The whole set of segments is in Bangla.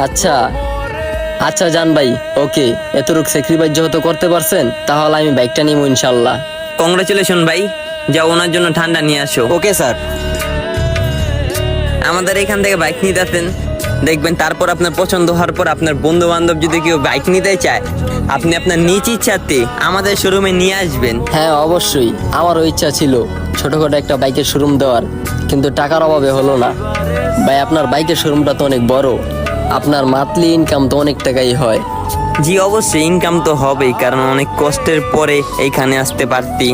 আচ্ছা আচ্ছা জান ভাই, ওকে, এতটুক স্যাক্রিফাইস যেহেতু করতে পারছেন তাহলে আমি বাইকটা নিবো ইনশাল্লাহ। কংগ্রাচুলেশন ভাই, যাও ওনার জন্য ঠান্ডা নিয়ে আসো। Okay sir. আমাদের এখান থেকে বাইক নিতে আসেন, দেখবেন তারপর আপনার পছন্দ হওয়ার পর আপনার বন্ধু বান্ধব যদি কেউ বাইক নিতে চায়, আপনি আপনার নিজ ইচ্ছাতে আমাদের শোরুমে নিয়ে আসবেন। হ্যাঁ অবশ্যই, আমারও ইচ্ছা ছিল ছোটখাটো একটা বাইকের শোরুম দেওয়ার, কিন্তু টাকার অভাবে হলো না। ভাই আপনার বাইকের শোরুমটা তো অনেক বড়, আপনার মান্থলি ইনকাম তো অনেক টাকাই হয়। জি অবশ্যই ইনকাম তো হবেই, কারণ অনেক কষ্টের পরে এইখানে আসতে পারতি,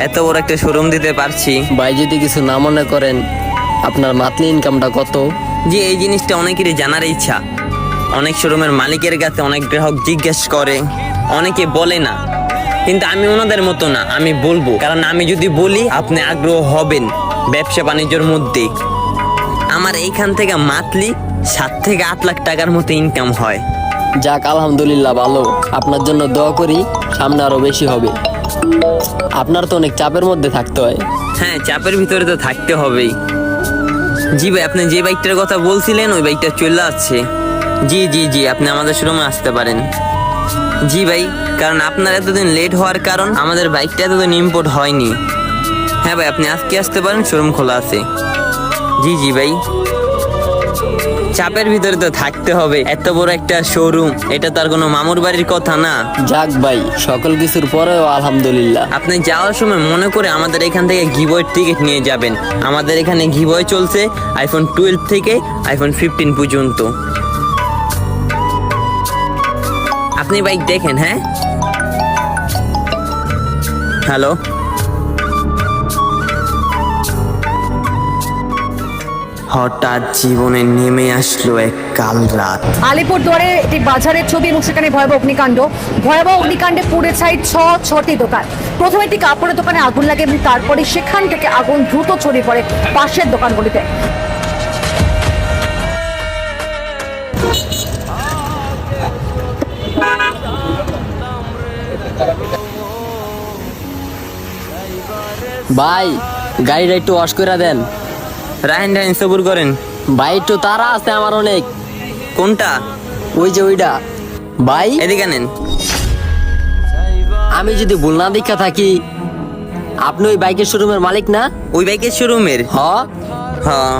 এত বড় একটা শোরুম দিতে পারছি। ভাই যদি কিছু না মনে করেন, আপনার মান্থলি ইনকামটা কত? জি এই জিনিসটা অনেকেরই জানার ইচ্ছা। অনেক শোরুমের মালিকের কাছে অনেক গ্রাহক জিজ্ঞেস করে, অনেকে বলে না, কিন্তু আমি ওনাদের মতো না, আমি বলবো, কারণ আমি যদি বলি আপনি আগ্রহ হবেন ব্যবসা বাণিজ্যের মধ্যে। আমার এইখান থেকে মান্থলি 7 থেকে 8 লাখ টাকার মতো ইনকাম হয়। যাক আলহামদুলিল্লাহ, ভালো। আপনার জন্য দোয়া করি, সামনে আরো বেশি হবে। আপনার তো অনেক চাপের মধ্যে থাকতে হয়। হ্যাঁ, চাপের ভিতরে তো থাকতে হবেই। জি ভাই, আপনি যে বাইকটার কথা বলছিলেন ওই বাইকটা চলে আসছে। জি জি জি, আপনি আমাদের শোরুমে আসতে পারেন। জি ভাই, কারণ আপনার এতদিন লেট হওয়ার কারণ আমাদের বাইকটা এতদিন ইম্পোর্ট হয়নি। হ্যাঁ ভাই, আপনি আজকে আসতে পারেন, শোরুম খোলা আছে। জি জি ভাই, চাপের ভিতরে তো থাকতে হবে, এত বড় একটা শোরুম, এটা তার কোনো মামুর বাড়ির কথা না। যাক ভাই, সকল কিছুর পরেও আলহামদুলিল্লাহ। আপনি যাওয়ার সময় মনে করে আমাদের এখান থেকে গিভওয়ের টিকিট নিয়ে যাবেন। আমাদের এখানে গিভওয়ে চলছে আইফোন 12 থেকে আইফোন 15 পর্যন্ত। আপনি বাইক দেখেন। হ্যাঁ, হ্যালো, হঠাৎ জীবনে নেমে আসলো এক কাল রাত। আলিপুরদুয়ারে একটি বাজারের ছবি এবং সেখানে ভয়াবহ অগ্নিকাণ্ড। ভয়াবহ অগ্নিকাণ্ডে পুড়ে ছাই ছটি দোকান। প্রথমে একটি কাপড়ের দোকানে আগুন লাগে এবং তারপরে সেখান থেকে আগুন দ্রুত ছড়িয়ে পড়ে পাশের দোকানগুলিতে। ভাই গাড়িটা একটু ওয়াশ করে দেন। রাহেন রাহেন, সবুর করেন ভাই একটু তাড়া আছে আমার অনেক। কোনটা? ওই যে ওইটা। ভাই এদিকে নেন। আমি যদি ভুল না দেখা থাকি, আপনি ওই বাইকের শোরুমের মালিক না? ওই বাইকের শোরুমের? হ। হ্যাঁ,